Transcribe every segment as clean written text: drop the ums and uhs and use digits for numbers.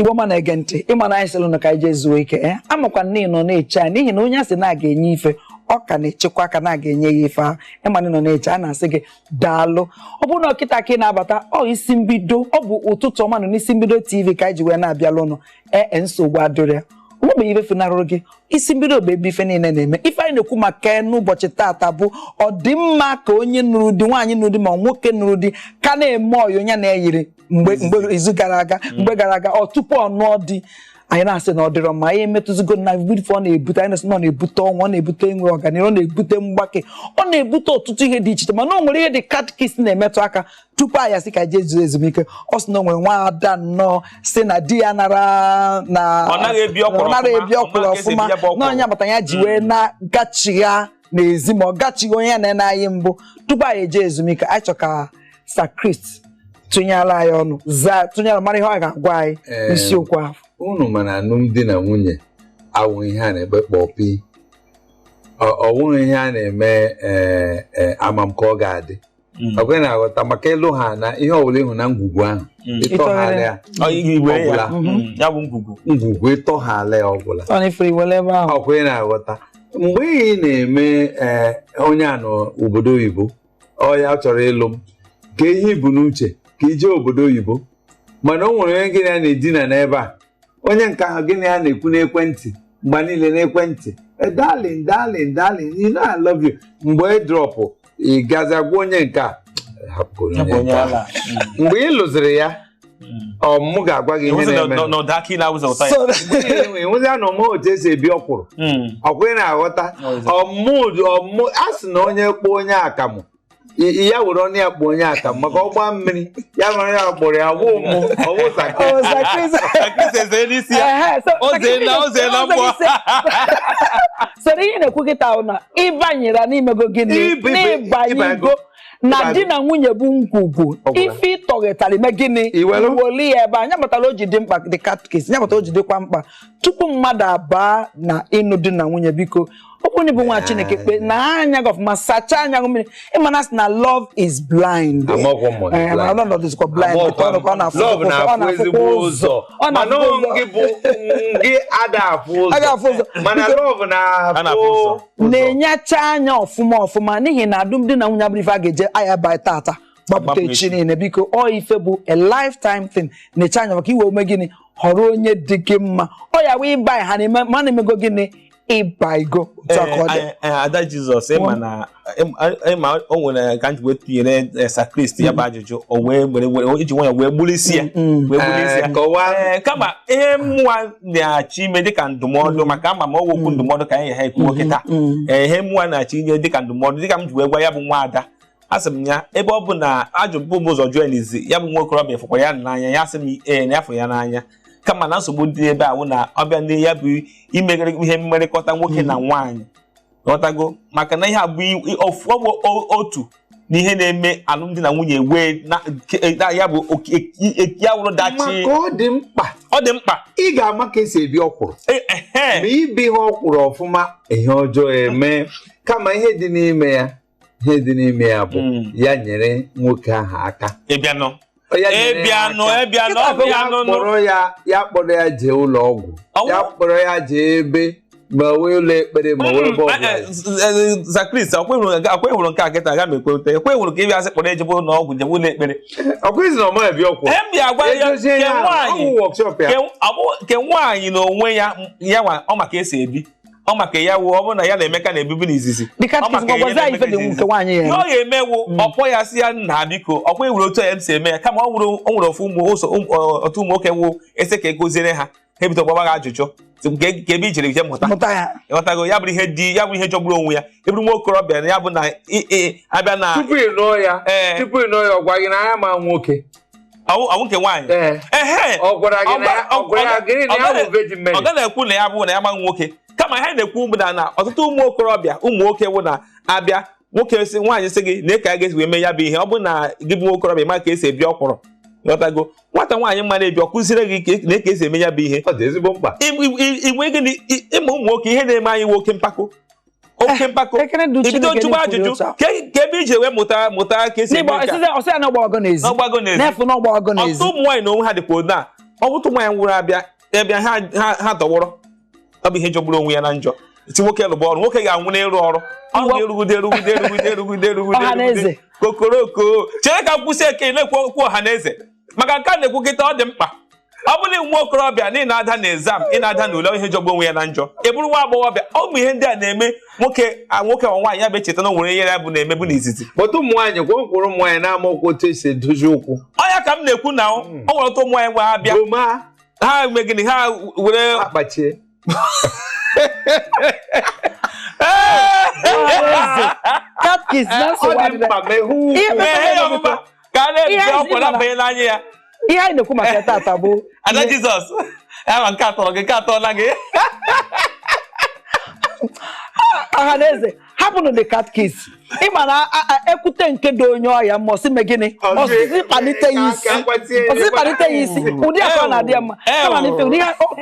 Igbo ma na-ege ntị ịma na anyị sịrị na ka anyị jee zuo ike amakwa nne nọ na-eche anyị n'ihi na onye asị na-aga enye ife ọ ka na-echekwa aka na-aga enye ya ife ahụ ịma na nọ na-eche a na-asị gị daalụ ọ bụrụ na ọkịta ka ị na-abata isi mbido ọ bụ ụtụtụ ọma nọ n'isi mbido TV ka anyị ji wee na-abịalụ ụnụ nsogbu adịrị ya onwebeghị ife funarụrụ gị isi mbido bụ ebe ife niile na-eme ife anyị na-ekwu maka n'ụbọchị tata bụ ọdịmma ka onye nụrụ di nwaanyị nụrụ di ma nwoke nụrụ di ka na-eme ọyị onye na-eyiri mgbe izu gara aga ọ tupu ọ nụọ di anyị na-asị na ọ dịrọ mma anyị emetụzigo na bifo ọ na-ebute anyị na ọ na-ebute ọnwụ ọ na-ebute enwe ọganihu ọ na-ebute mgbake ọ na-ebute ọtụtụ ihe dị iche iche mana o nwere ihe dị katkis na-emetụ aka tupu anyị asị ka jee zuo ezumike ọ sị na o nwere nwa ada nnọọ si na di ya nara na ọ naghị ebi ọkwụrụ ọfụma na onye agbata ya ji wee na-gachigha n'ezi ma ọ gachighị onye ya na anyị mbụ tupu anyị eje ezumike anyị chọ ka Sakrist tụnyere anyị ọnụ tụnyere mara ihe ọ ga-agwa anyị isiokwu ahụ. Unu mana alụmdi na nwunye awụ ihe a na-ebe kpọpi ọ wụghị ihe a na-eme amam ka ọ ga-adị ọkwe na-aghọta maka ịlụ ha na ihe ọbụla ịhụ na ngwugwu ahụ ịtọghala ya ngwugwu ịtọghala ya ọbụla ọkwe na-aghọta mgbe ị na-eme onye a n'obodo oyibo ọ ya chọrọ ịlụ m ka ihe ibu n'uche ka ije obodo oyibo mana o nwere onye gịnị a na-edina n'ebe a onye nke ahụ gịnị a na-ekwu n'ekwentị mgbe niile n'ekwentị darling you know I love you mgbe ị dropụ ị gaza gwa onye nke a mgbe ị lụziri ya ọmụ ga-agwa gị ihe na-eme enwezi anụ ọmụ otu esi ebi ọkwụrụ ọkwụ ị na-aghọta ọmụ a sị na onye kpọọ onye akamụ ya were ọnụ ya kpọọ onye akamụ maka ọgba mmiri ya mara ya kpọrọ ya ọwụ soro ihe na-ekwukịta na ịbanyere n'imego gịnị n'ịbanyego na di na nwunye bụ ngwugwu ife ịtọghịtara ime gịnị iweli ya ebe anya batara o ji dị mkpa dị katkis nya batara o ji dịkwa mkpa tupu mmadụ abaa na ịnụ di na nwunye biko ọ bụrụ na ịbụ nwa Chineke kpe na anya gị ọfụma sachaa anya gị mmiri ịmana sị na love is blind na-enyecha anya ọfụma n'ihi na alụmdi na nwunye abụrụ ife a ga-eje aya ba tata gbapụta echi niile biko ọ ife bụ a lifetime thing na-eche anya maka iwe ome gịnị họrọ onye dị gị mma ọ ya wee ịba ha ma na-emego gịnị ịbaigo ada Jizọs ịma o nwere ka wee tụnyere Sakrist ya bụ ajụjụ o wee iji nwayọ wee gbulisi ya kama ihe mmụọ na-achọ ime dịka ndụmọdụ maka ama ma ọ wokwu ndụmọdụ ka anyị ha ekwuo kịta ihe mmụọ na-achọ inye dịka ndụmọdụ dịka m ji wee gwa ya bụ nwa ada asị m ya ebe ọ bụ na ajụbụ m ụzọ jụọ n'izi ya bụ nwa okorobịa fụkwara ya n'anya ya sị m na ya fụ ya n'anya kama na nsogbu dị ebe ahụ na ọbịa ndị ya bụ imegharị ihe mmerịkọta nwoke na nwaanyị ghọtago maka na ihe abụ otu n'ihe na-eme alụmdi na nwunye wee ya bụ ya wụrụ dachi ọ dị mkpa ị ga-ama ka esi ebi ọkwụrụ ma ibi ihe ọkwụrụ ọfụma ihe ọjọọ eme kama ihe dị n'ime ya bụ ya nyere nwoke ahụ aka ya kpọrọ ya jee ụlọ ọgwụ ya kpọrọ ya jee ebe ma wee ụlọ ekpere ma wee ebe ọbụla Sakrist akwa ịhụrụ nke a kịta aga m ekweta ekwe ịhụrụ ka ị bịa sị kpọrọ ejebe ụlọ ọgwụ jebe ụlọ ekpere ọkwa na ọma ebi ọkwụ ke nwaanyị na onwe ya nwa ọ maka esi ebi ọ maka ya wụ ọ bụrụ na ya na Emeka na-ebibi n'izizi ọ ga-emewu ọkpọ ya si ya nna biko ọkwa ewuru otu ya si eme ya kama ọ nwere ofu otu ụmụ nwoke wụ ese ka egoziere ha ebido gbaba gị ajụjụ ka ebe ijere ije mụta ya ịghọtago ya bụrụ ihe jọgburu onwe ya eburu nwa okorobịa na ya bụ na abịa na tupu ị nụọ ya ọ gwa gị na ya ma nwoke ọwụ nke nwaanyị ọ gwara gị na ya bụ virgin Mary ọ gaghị ekwu na ya bụ na ya ma nwoke kama ihe na-ekwu mgbe na ọtụtụ ụmụ okorobịa ụmụ nwoke wụ na abịa nwoke si nwaanyị sị gị na ka a ga-esi wee mee ya bụ ihe ọ bụ na gị bụ nwa okorobịa ma ka esi ebi ọkwụrụ ghọtago nwata nwaanyị mma na-ebi ọkụzire gị na ka esi eme ya bụ ihe ọ dị ezigbo mkpa igwe gịnị ịma ụmụ nwoke ihe na-eme anyị nwoke mpako ibido jụba ajụjụ ka ebe ije wee mụta ka esi eme ọtụtụ ụmụ nwaanyị na onwe ha dịkwa na ọ bụtụ nwaanyị nwụrụ abịa ha dọwọrọ ọ bụ ihe jọgburu onwe ya na njọ ti nwoke lụba ọrụ nwoke ga-anwụ n'ịrụ ọrụ ọ ga-erugide kokoroko chere ka kwụsị eke na-ekwu ọha na eze maka nke a na-ekwu kịta ọ dị mkpa ọ bụrụ nwa okorobịa na ị na-ada na exam ị na-ada n'ule ihe jọgburu onwe ya na njọ ị bụrụ nwa agbọghọbịa ọ bụ ihe ndị a na-eme nwoke ma nwaanyị ya bụ echeta na o nwere ihe ya bụ na-emebu n'izizi otu ụmụ nwaanyị gwọkwụrụ ụmụ nwaanyị na-ama okwu otu esi edozi ụkwụ ọ ya ka m na-ekwu na ọ nwere otu ụmụ nwaanyị gwa ha bịa ha megịnị ha were akpachie ihe anyị na-ekwu maka tata bụ Ada Jizọs ama nke atọrọ gị nke atọla gị ọha na eze hapụnụ the catkiss ịma na ekwute nke dị onye ọya ma ọsị megịnị ọsịsị kpalite ya isi ụdị akọ na-adị ya mma kama na ife ụdị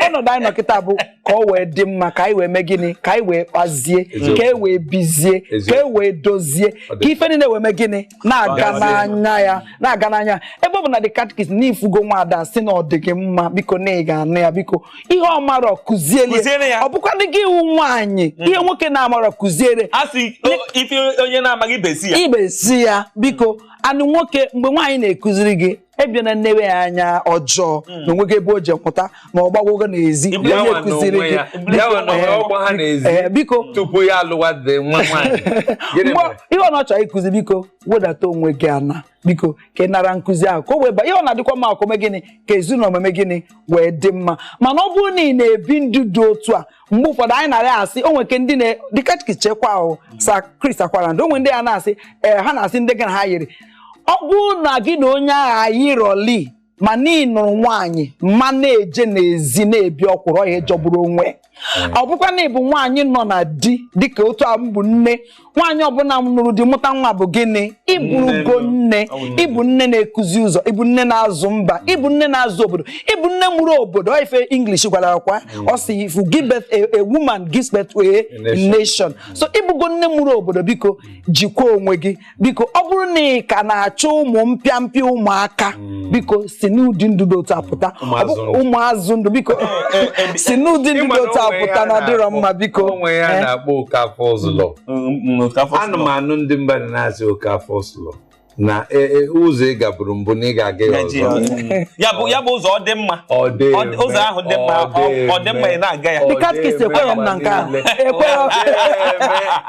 ọnọdụ anyị nọkịta bụ ka ọ wee dị mma ka anyị wee megịnị ka anyị wee kpazie ka e wee bizie ka e wee dozie ka ife niile wee megịnị na-aga n'anya ebe ọ bụ na the catkiss n'ifugo nwaada si na ọ dị gị mma biko na ị ga-anụ ya biko ihe ọ marọ kụziere ya ọ bụkwa dị gị iwu nwaanyị ihe nwoke na-amarọ kụziere ife onye na-amaghị ibesi ya biko anụ nwoke mgbe nwaanyị na-ekụziri gị ebiana nnewe ya anya ọjọọ na onwe gị ebe o je pụta ma ọ gbagwogo n'ezi onye ekụziri gị biko tupu ya alụwade nwa nwaanyị ihe ọ na-achọ ịkụzi biko wedata onwe gị ana biko ka ị nara nkụzi ahụ ka o wee ba ihe ọ na-adịkwa mma akome gịnị ka ezinụlọ omeme gịnị wee dị mma mana ọ bụrụ na ị na-ebi ndụ dị otu a mgbe ụfọdụ anyị narị asị o nweke ndị dịka chekwa ahụ sa Chris akwara ndị onwe ndị a na-asị ha na-asị ndị gị na ha yiri ọ bụrụ na gị na onye agha yirọli ma na ị nụrụ nwaanyị ma na-eje n'ezi na-ebi ọkwụrụ ọhịa jọgburu onwe ọ bụkwa na ịbụ nwaanyị nọ na di dịka otu a mbụ nne nwaanyị ọbụla m nụrụ di mụta nwa bụ gịnị ịbụrụgo nne ịbụ nne na-ekuzi ụzọ ịbụ nne na-azụ mba ịbụ nne na-azụ obodo ịbụ nne mụrụ obodo ọ ife English gwara akwa ọ sị if you give birth a woman gives birth to a nation so ịbụgo nne mụrụ obodo biko jikwa onwe gị biko ọ bụrụ na ị ka na-achọ ụmụ mpịampịa ụmụaka biko si n'ụdị ndụ dị otu apụta ụmụazụ ndụ biko si n'ụdị ndụ dị otu apụta na dịrọ mma biko onwe ya na-akpọ Okafọ Ọzụlọ anụmanụ ndị mmadụ na-asị Okafọ Ọzụlọ na ụzọ ị gaburu mbụ na ị ga-aga ya ọzọ ya bụ ụzọ ọ dị mma ụzọ ahụ dị mma ọ dị mma ị na-aga ya the catkiss ekwerọ m na nke ahụ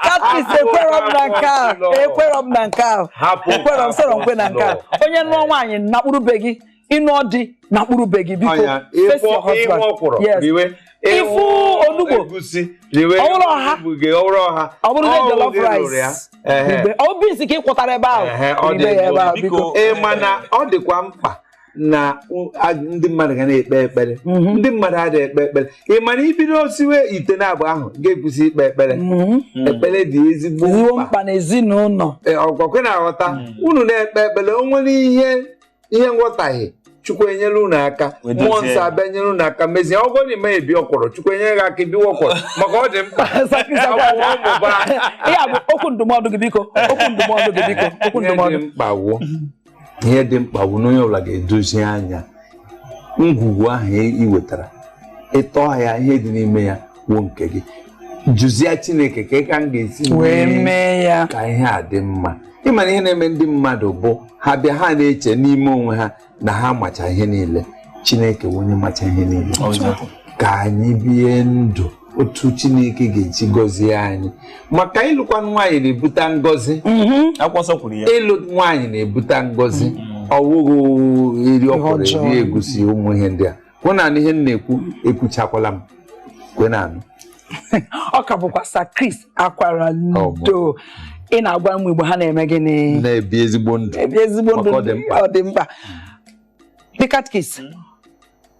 catkiss ekwerọ m na nke ahụ ekwerọ m na nke ahụ ekwerọ m sọrọ nkwe na nke ahụ onye nụọ nwaanyị nakpụrụbe gị ịnụ ọdị nakpụrụbe gị biko face your husband yes ifu onugbo ọwụrụ ọha ọ bụrụ na jollof rice ọ bụ isi ka ị kwụtara ebe ahụ biko mana ọ dịkwa mkpa na ndị mmadụ ga na-ekpe ekpere ndị mmadụ adịghị ekpe ekpere ị mana ibido osiwe ite na-abụ ahụ ga-ekwusi ikpe ekpere ekpere dị ezigbo mkpa n'ezinụlọ ọgwakwe na-aghọta unu na-ekpe ekpere o nwere ihe nghọtaghị Chukwu enyere unu aka mmụọ nsọ abịa nyere unu aka mezie ọ bụrụ na ime ebi ọkwụrụ Chukwu enyere gị aka ibi ọkwụrụ maka ọ dị mkpa ihe bụ okwu ndụmọdụ gị biko okwu ndụmọdụ gị biko okwu ndụmọdụ ihe dị mkpa bụ na onye ọbụla ga-edozi anya ngwugwu ahụ ị wetara ịtọ ya ihe dị n'ime ya wuo nke gị jụzie Chineke ka ị ka m ga-esi wee mee ya ka ihe a dị mma ịmana ihe na-eme ndị mmadụ bụ ha bịa ha na-eche n'ime onwe ha na ha macha ihe niile Chineke onye macha ihe niile ka anyị bie ndụ otu Chineke ga-eji gọzie anyị maka ịlụkwa nwaanyị na-ebute ngọzi ịlụ nwaanyị na-ebute ngọzi ọwụghị eri ọkwụrụ eri egusi ụmụ ihe ndị a kwenanụ ihe m na-ekwu ekwuchakwala m kwenanụ ọ ka bụkwa Chris akwara ndo ị na-agwa ụmụ Igbo ha na-eme gịnị na-ebi ezigbo ndụ ọ dị mkpa the catkiss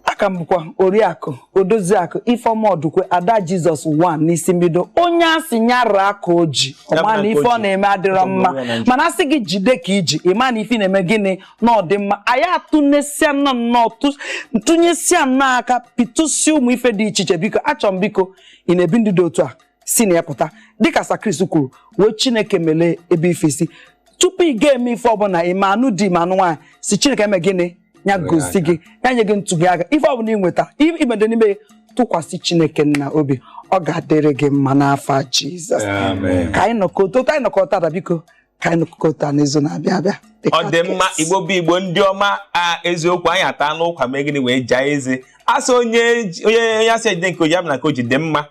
aka m bụkwa Oriakụ Odoziakụ Ifeọma Ọdụkwe Ada Jizọs 1 n'isi mbido onye asị nyara aka oji ọma na ife ọ na-eme adịrọ mma mana asị gị jide ka iji ịma na ife na-eme gịnị na ọ dị mma anyị atụnyesia nnọọ tụnyesia nnọọ aka pịtụsie ụmụ ife dị iche iche biko achọ m biko ị na-ebi ndụ dị otu a si na ya pụta dịka Chris kwuru wee Chineke melee ebe ife isi tupu ị ga-eme ife ọbụla ime anụ di ma anụ nwaanyị si Chineke eme gịnị ya gosi gị, ya nye gị ntụziaka ife ọ bụla ị nweta imede n'ime tụkwasị Chineke nna obi, ọ ga-adịrị gị mma n'afa Jizọs. Ka anyị nọkọta biko, ka anyị nọkọta n'izu na-abịa abịa. Ọ dị mma, Igbo bụ Igbo ndị ọma, eziokwu anyị ata n'ụkwa mee gịnị wee jaa eze. Asị onye asị ejide nke oji abụ na nke oji dị mma